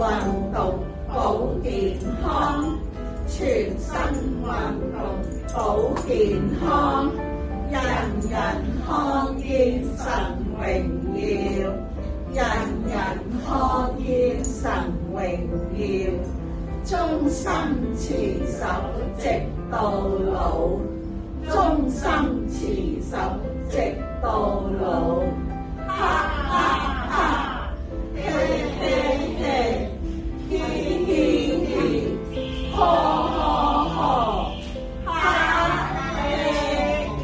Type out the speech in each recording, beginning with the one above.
運動保健康，全身運動保健康，人人看見神榮耀，人人看見神榮耀，終身持守直到老，終身持守直到老，哈哈哈，嘿嘿嘿，嘻嘻嘻，呵呵呵，哈嘿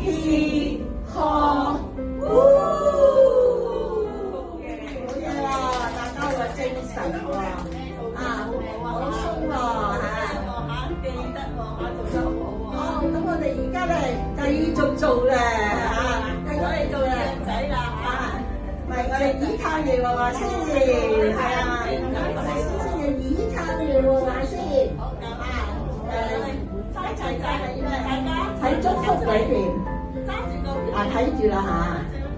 嘻呵，好嘢啦！大家好精神喎，好鬆喎記得做得好好喎。咁我哋而家咧繼續做咧繼續嚟做咧仔啦唔係我哋倚靠耶和華先，係啊，我哋先要倚靠耶和華先，一齊就係咩？喺祝福裏邊揸住個睇住啦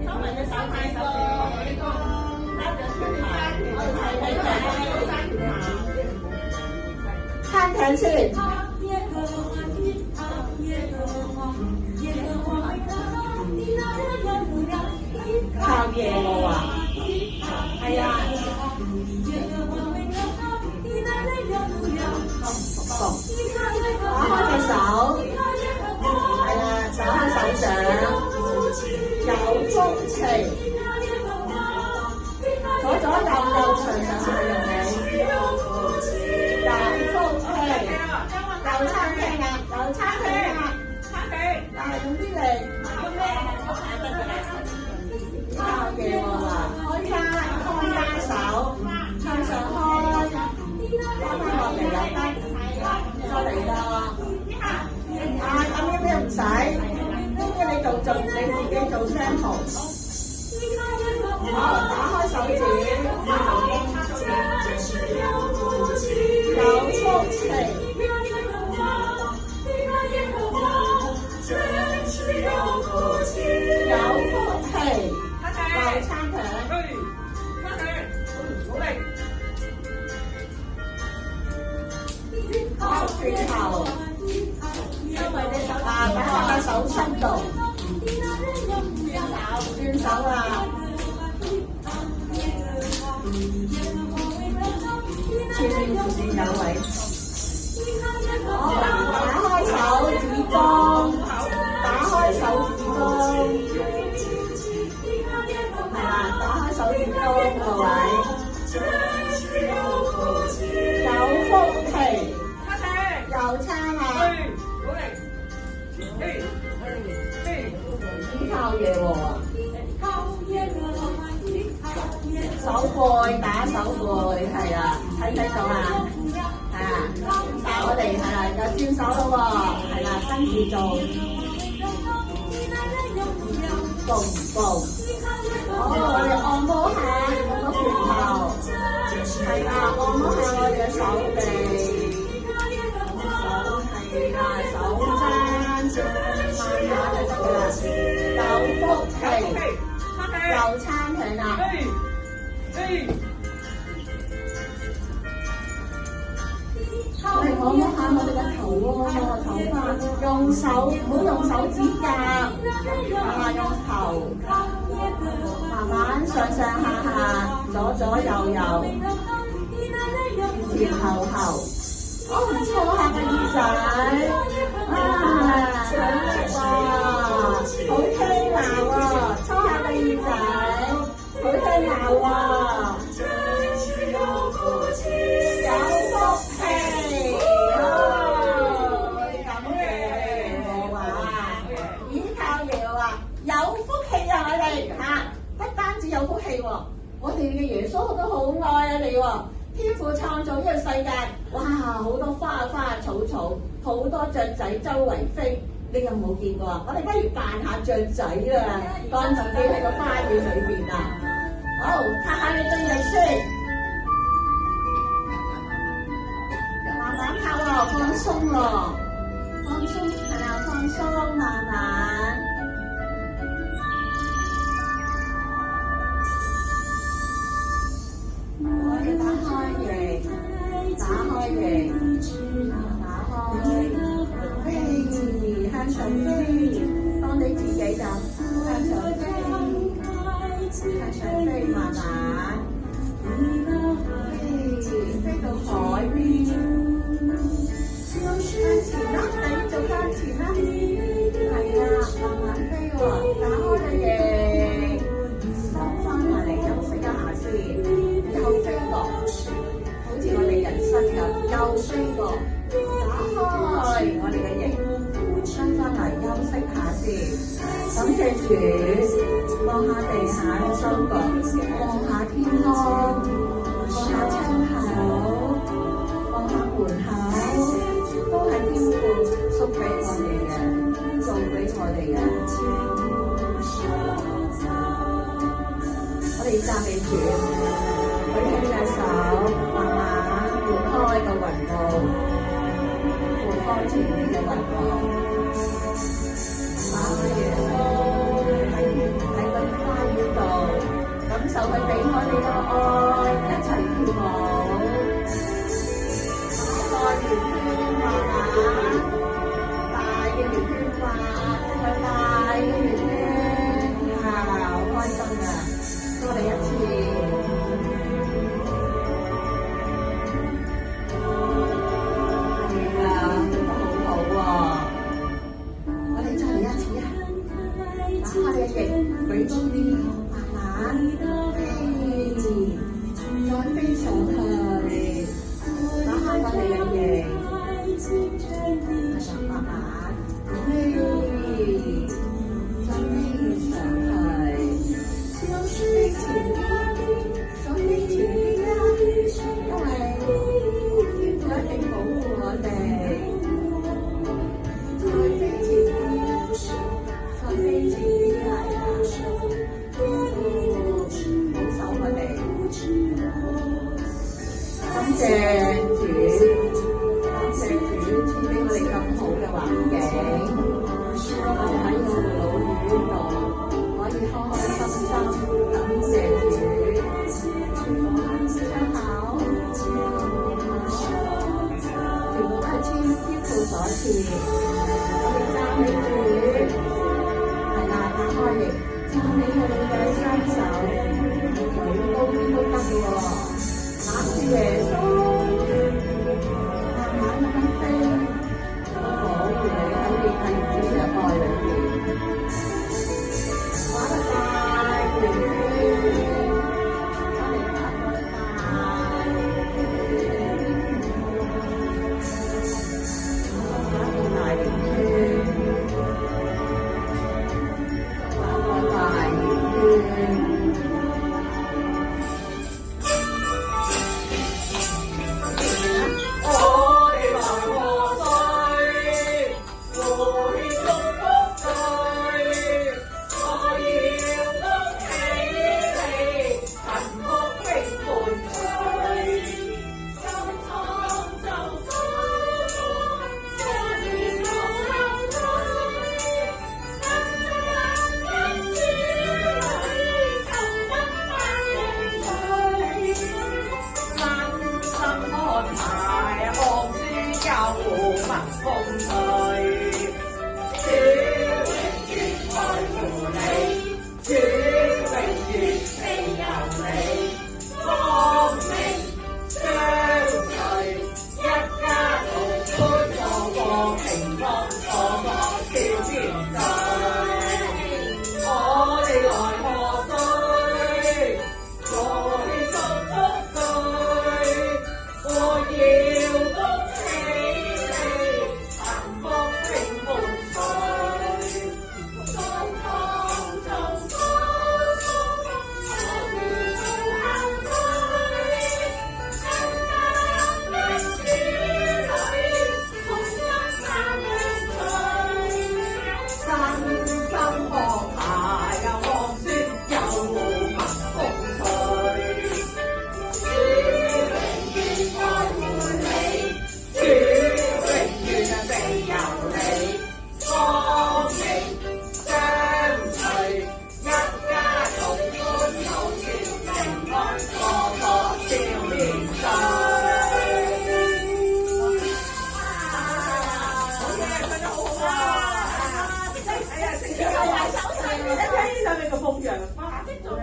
收埋隻手睇手揸住個我哋撐艇先。靠耶和華，係啊，打開隻手，係啦，打開手掌，有福氣，左左右右隨上下用你，有福氣，有餐廳啊，有餐廳啊，用啲嚟。靠耶和華，開單手，向上開，翻落嚟又得，再嚟啦。咁呢啲唔使，呢啲你做你自己做 sample。好，打開手指，有福氣。有福氣。有餐艇，好力，好轉頭，擺喺個手心度，轉手啊，前面有位，好，打開手指公，打開手指公。打開手指公個位，有福氣，有餐啊！倚靠耶和華，手背打手背，係啊，睇唔睇到啊？我哋係啦，有轉手咯喎，係啦，跟住做，我哋按摩下我個拳頭，係啦，按摩下我哋嘅手臂，係啦，手踭，慢下就得㗎啦。有福氣，有餐艇啦。我哋按摩下我哋嘅頭喎，頭髮，用手唔好用手指甲，用頭。慢慢上上下下，左左右右，前後後，唔錯下個耳仔，好力喎，好聽話喎，搓下個耳仔，好聽話喎，有福氣，咁嘅耶和華，倚靠耶和華，有福氣啊！我哋不單止有福氣喎，我哋嘅耶穌都好愛啊你喎。天父創造呢個世界，哇，好多花草草，好多雀仔周圍飛，你有冇見過啊？我哋不如扮下雀仔啦，當自己喺個花園裏邊啊！好，拍下你對力先，慢慢拍喎，放鬆喎，放鬆係啊，放鬆慢慢。我哋打開嘅。息下先。感謝主，望下地下嘅收割，望下天空，望下窗口，望下門口，都係天父送俾我哋嘅，做俾我哋嘅。我哋讚美主，舉起隻手，慢慢撥開個雲霧，撥開前面嘅雲霧。耶穌喺個花園度感受佢俾我哋嘅愛，一齊跳舞，大圓圈畫畫，大嘅圓圈畫，大嘅圓圈，好開心㗎！我哋一次，係啊，做得好好喎！我哋再嚟一次啊！打開你嘅翼，舉高啲，慢慢飛，再飛上去。打開我哋嘅翼，慢慢飛，再飛上去。飛前啲，再飛前啲啊！因為天父一定保護我哋。再飛前啲，再飛前啲係啊！保守我哋，感謝主，感謝主賜俾我哋咁好嘅環境，我哋喺個老院度可以開開心心，感謝主，望下窗口，全部都係天父所賜。讚美主，係啦，打開翼，讚美佢嘅雙手，舉高啲都得嘅喎，攬住耶穌，慢慢咁樣飛，保護你喺主嘅愛裏邊，畫得大圓圈，我哋畫個大圓圈，畫個大圓圈。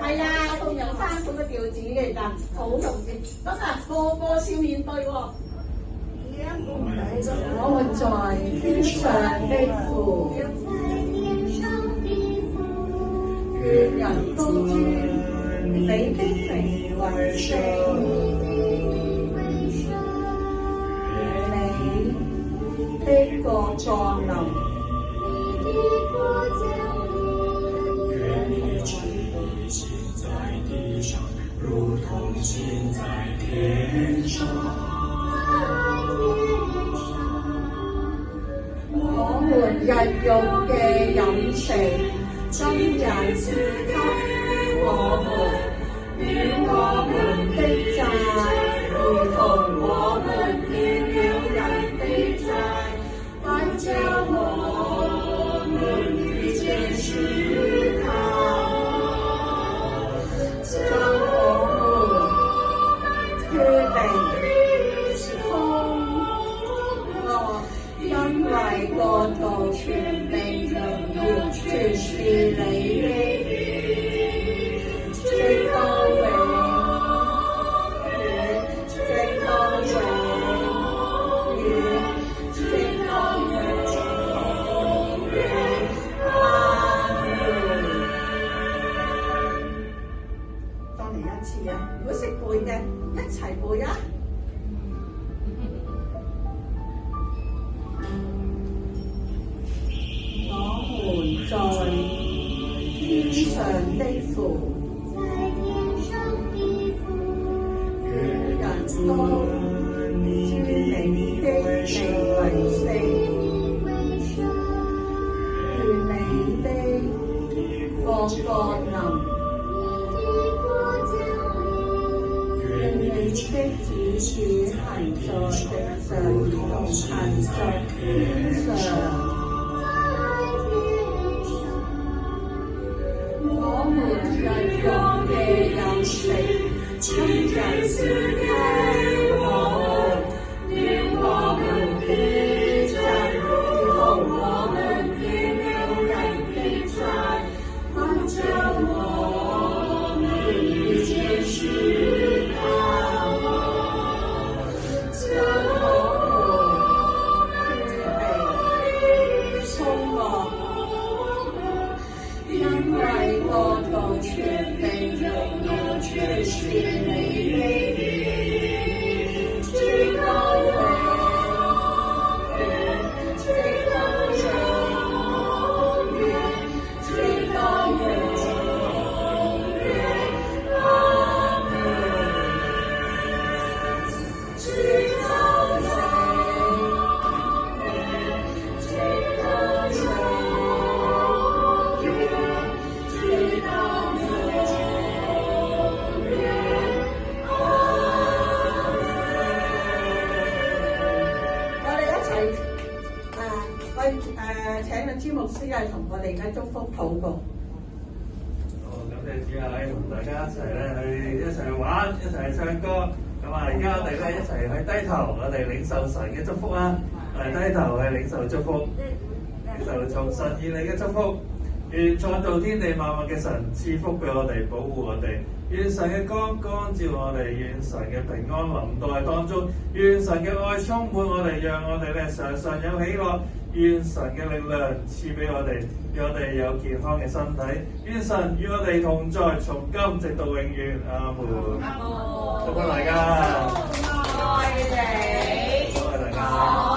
係啊，同樣3種嘅調子嘅，但好容易，咁啊個個笑面對喎。我們在天上的父，願人高尊你的名為聖，你的國降臨。愿你旨意行在地上，如同行在天上。我們日用嘅飲食，今日賜給我們，與我們的債，如同我們欠了人的債，不將我們遇見試探，將我們決定通過，因為國度、權柄、榮耀，全是你的，直到永遠，直到永遠，直到永遠。阿門。再嚟一次啊！如果識背嘅，一齊背啊！我們在天上的父，人都尊你的名為聖，願你的國降臨，願你的旨意行在地上，如同行在天上。我們日用嘅飲食，今日賜給我們，與我們的債，如同我們欠了人的債，不將我們遇見試探，將我們通過。因為國度、權柄、榮耀，全是你的，直到永遠，直到永遠，直到永遠。阿門。直到永遠，直到永遠。請個詹牧師係同我哋嘅祝福禱告。好，感謝主啊！同大家一齊咧一齊玩，一齊唱歌。咁啊，而家我哋咧一齊去低頭，我哋領受神嘅祝福啊！我哋低頭去領受祝福，領受從神而嚟嘅祝福。願創造天地萬物嘅神賜福俾我哋，保護我哋。願神嘅光光照我哋，願神嘅平安臨到喺當中，願神嘅愛充滿我哋，讓我哋咧常常有喜樂。願神嘅力量賜俾我哋，讓我哋有健康嘅身體。願神與我哋同在，從今直到永遠。阿門。祝福大家。愛你。祝福大家。